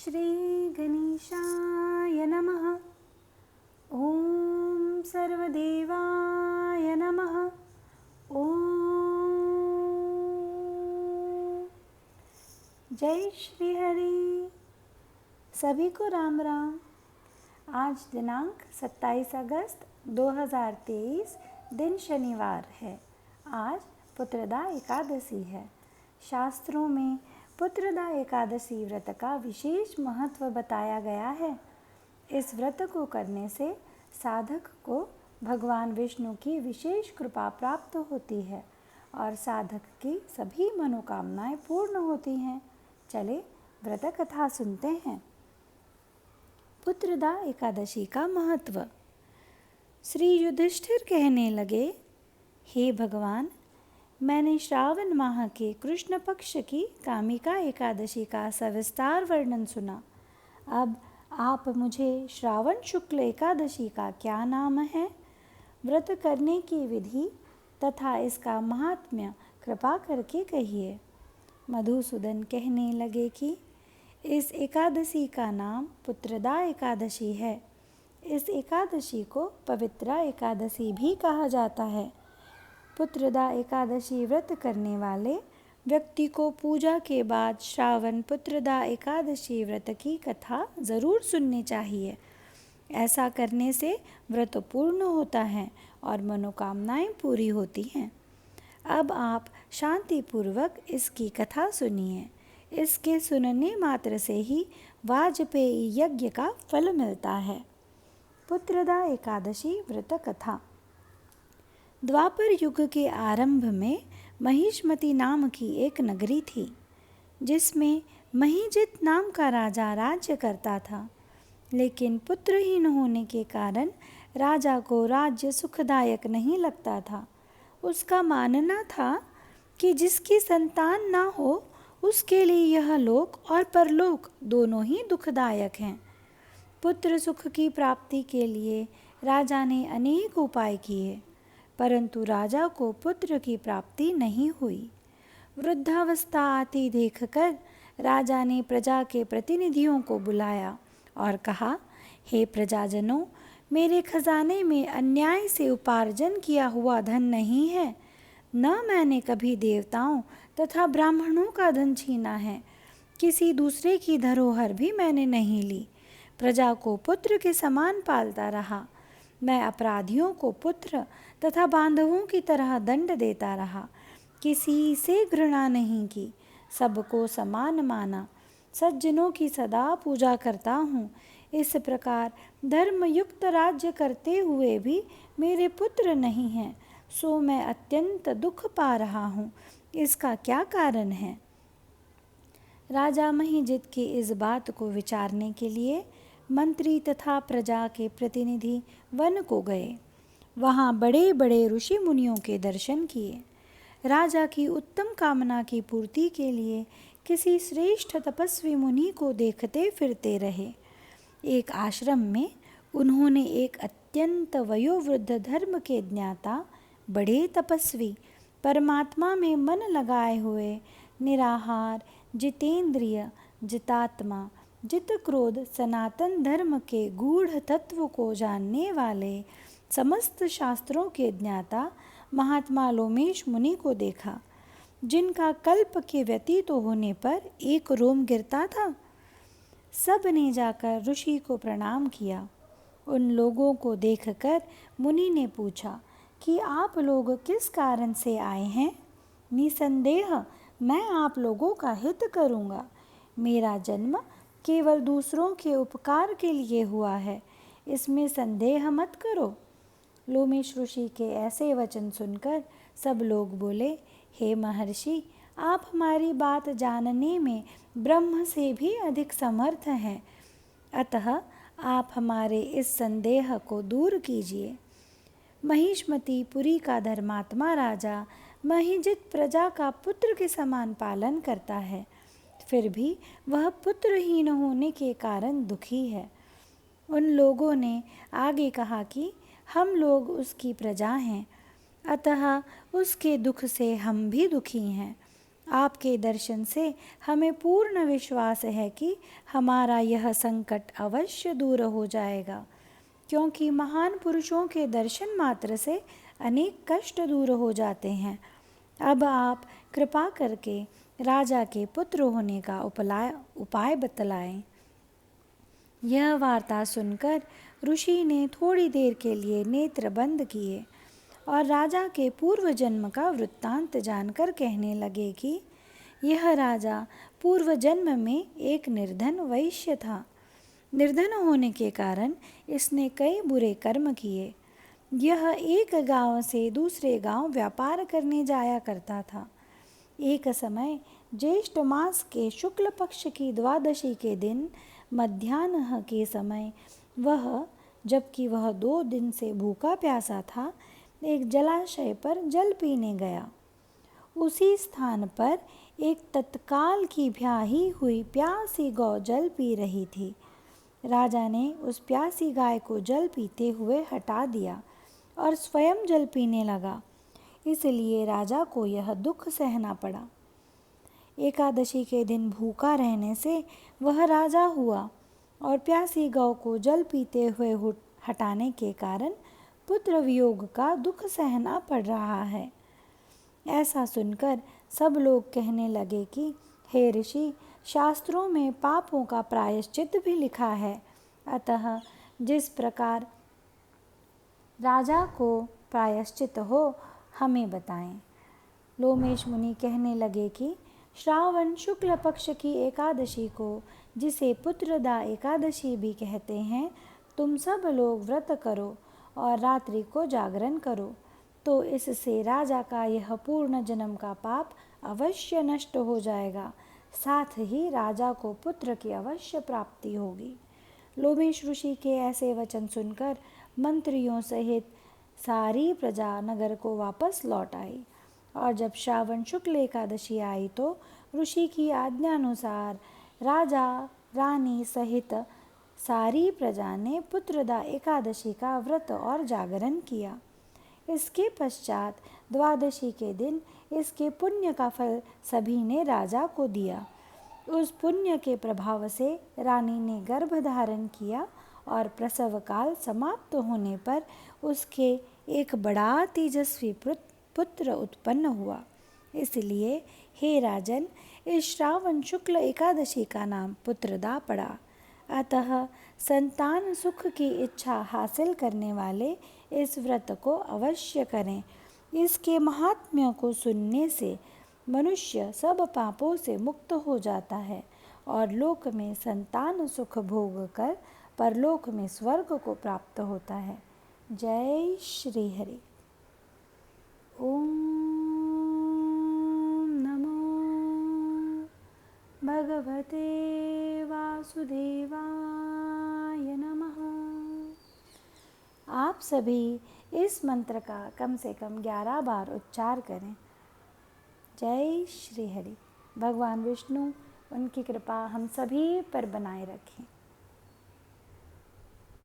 श्री गणेशाय नमः। ओम सर्वदेवाय नमः। ओम। जय श्री हरि। सभी को राम राम। आज दिनांक 27 अगस्त 2023 दिन शनिवार है। आज पुत्रदा एकादशी है। शास्त्रों में पुत्रदा एकादशी व्रत का विशेष महत्व बताया गया है। इस व्रत को करने से साधक को भगवान विष्णु की विशेष कृपा प्राप्त होती है और साधक की सभी मनोकामनाएं पूर्ण होती हैं। चले व्रत कथा सुनते हैं। पुत्रदा एकादशी का महत्व। श्री युधिष्ठिर कहने लगे, हे भगवान, मैंने श्रावण माह के कृष्ण पक्ष की कामिका एकादशी का सविस्तार वर्णन सुना। अब आप मुझे श्रावण शुक्ल एकादशी का क्या नाम है, व्रत करने की विधि तथा इसका महात्म्य कृपा करके कहिए। मधुसूदन कहने लगे कि इस एकादशी का नाम पुत्रदा एकादशी है। इस एकादशी को पवित्रा एकादशी भी कहा जाता है। पुत्रदा एकादशी व्रत करने वाले व्यक्ति को पूजा के बाद श्रावण पुत्रदा एकादशी व्रत की कथा ज़रूर सुननी चाहिए। ऐसा करने से व्रत पूर्ण होता है और मनोकामनाएं पूरी होती हैं। अब आप शांतिपूर्वक इसकी कथा सुनिए। इसके सुनने मात्र से ही वाजपेयी यज्ञ का फल मिलता है। पुत्रदा एकादशी व्रत कथा। द्वापर युग के आरंभ में महिष्मती नाम की एक नगरी थी, जिसमें महीजित नाम का राजा राज्य करता था। लेकिन पुत्रहीन होने के कारण राजा को राज्य सुखदायक नहीं लगता था। उसका मानना था कि जिसकी संतान ना हो उसके लिए यह लोक और परलोक दोनों ही दुखदायक हैं। पुत्र सुख की प्राप्ति के लिए राजा ने अनेक उपाय किए, परंतु राजा को पुत्र की प्राप्ति नहीं हुई। वृद्धावस्था आती देखकर राजा ने प्रजा के प्रतिनिधियों को बुलाया और कहा, हे प्रजाजनों, मेरे खजाने में अन्याय से उपार्जन किया हुआ धन नहीं है। न मैंने कभी देवताओं तथा ब्राह्मणों का धन छीना है। किसी दूसरे की धरोहर भी मैंने नहीं ली। प्रजा को पुत्र के समान पालता रहा। मैं अपराधियों को पुत्र तथा बांधवों की तरह दंड देता रहा। किसी से घृणा नहीं की, सबको समान माना। सज्जनों की सदा पूजा करता हूँ। इस प्रकार धर्मयुक्त राज्य करते हुए भी मेरे पुत्र नहीं हैं, सो मैं अत्यंत दुख पा रहा हूँ। इसका क्या कारण है? राजा महिजित की इस बात को विचारने के लिए मंत्री तथा प्रजा के प्रतिनिधि वन को गए। वहाँ बड़े बड़े ऋषि मुनियों के दर्शन किए। राजा की उत्तम कामना की पूर्ति के लिए किसी श्रेष्ठ तपस्वी मुनि को देखते फिरते रहे। एक आश्रम में उन्होंने एक अत्यंत वयोवृद्ध धर्म के ज्ञाता, बड़े तपस्वी, परमात्मा में मन लगाए हुए, निराहार, जितेंद्रिय, जितात्मा, जित क्रोध, सनातन धर्म के गूढ़ तत्व को जानने वाले, समस्त शास्त्रों के ज्ञाता महात्मा लोमेश मुनि को देखा, जिनका कल्प के व्यतीत होने पर एक रोम गिरता था। सब ने जाकर ऋषि को प्रणाम किया। उन लोगों को देखकर मुनि ने पूछा कि आप लोग किस कारण से आए हैं? निसंदेह मैं आप लोगों का हित करूँगा। मेरा जन्म केवल दूसरों के उपकार के लिए हुआ है, इसमें संदेह मत करो। लोमेश ऋषि के ऐसे वचन सुनकर सब लोग बोले, हे महर्षि, आप हमारी बात जानने में ब्रह्म से भी अधिक समर्थ हैं, अतः आप हमारे इस संदेह को दूर कीजिए। महिष्मती पुरी का धर्मात्मा राजा महिजित प्रजा का पुत्र के समान पालन करता है, फिर भी वह पुत्रहीन होने के कारण दुखी है। उन लोगों ने आगे कहा कि हम लोग उसकी प्रजा हैं, अतः उसके दुख से हम भी दुखी हैं। आपके दर्शन से हमें पूर्ण विश्वास है कि हमारा यह संकट अवश्य दूर हो जाएगा, क्योंकि महान पुरुषों के दर्शन मात्र से अनेक कष्ट दूर हो जाते हैं। अब आप कृपा करके राजा के पुत्र होने का उपाय बतलाएं। यह वार्ता सुनकर ऋषि ने थोड़ी देर के लिए नेत्र बंद किए और राजा के पूर्व जन्म का वृत्तांत जानकर कहने लगे कि यह राजा पूर्व जन्म में एक निर्धन वैश्य था। निर्धन होने के कारण इसने कई बुरे कर्म किए। यह एक गांव से दूसरे गांव व्यापार करने जाया करता था। एक समय ज्येष्ठ मास के शुक्ल पक्ष की द्वादशी के दिन मध्याह्न के समय जबकि वह 2 दिन से भूखा प्यासा था, एक जलाशय पर जल पीने गया। उसी स्थान पर एक तत्काल की ब्याही हुई प्यासी गौ जल पी रही थी। राजा ने उस प्यासी गाय को जल पीते हुए हटा दिया और स्वयं जल पीने लगा। इसलिए राजा को यह दुख सहना पड़ा। एकादशी के दिन भूखा रहने से वह राजा हुआ और प्यासी गौ को जल पीते हुए हटाने के कारण पुत्र वियोग का दुख सहना पड़ रहा है। ऐसा सुनकर सब लोग कहने लगे कि हे ऋषि, शास्त्रों में पापों का प्रायश्चित भी लिखा है, अतः जिस प्रकार राजा को प्रायश्चित हो हमें बताएं। लोमेश मुनि कहने लगे कि श्रावण शुक्ल पक्ष की एकादशी को, जिसे पुत्रदा एकादशी भी कहते हैं, तुम सब लोग व्रत करो और रात्रि को जागरण करो, तो इससे राजा का यह पूर्ण जन्म का पाप अवश्य नष्ट हो जाएगा। साथ ही राजा को पुत्र की अवश्य प्राप्ति होगी। लोमेश ऋषि के ऐसे वचन सुनकर मंत्रियों सहित सारी प्रजा नगर को वापस लौट आई और जब श्रावण शुक्ल एकादशी आई तो ऋषि की आज्ञानुसार राजा रानी सहित सारी प्रजा ने पुत्रदा एकादशी का व्रत और जागरण किया। इसके पश्चात द्वादशी के दिन इसके पुण्य का फल सभी ने राजा को दिया। उस पुण्य के प्रभाव से रानी ने गर्भ धारण किया और प्रसव काल समाप्त होने पर उसके एक बड़ा तेजस्वी पुत्र उत्पन्न हुआ। इसलिए हे राजन, इस श्रावण शुक्ल एकादशी का नाम पुत्रदा पड़ा। अतः संतान सुख की इच्छा हासिल करने वाले इस व्रत को अवश्य करें। इसके महात्म्य को सुनने से मनुष्य सब पापों से मुक्त हो जाता है और लोक में संतान सुख भोग कर परलोक में स्वर्ग को प्राप्त होता है। जय श्री हरि। ओम नमो भगवते वासुदेवाय नमः। आप सभी इस मंत्र का कम से कम 11 बार उच्चार करें। जय श्री हरि। भगवान विष्णु उनकी कृपा हम सभी पर बनाए रखें।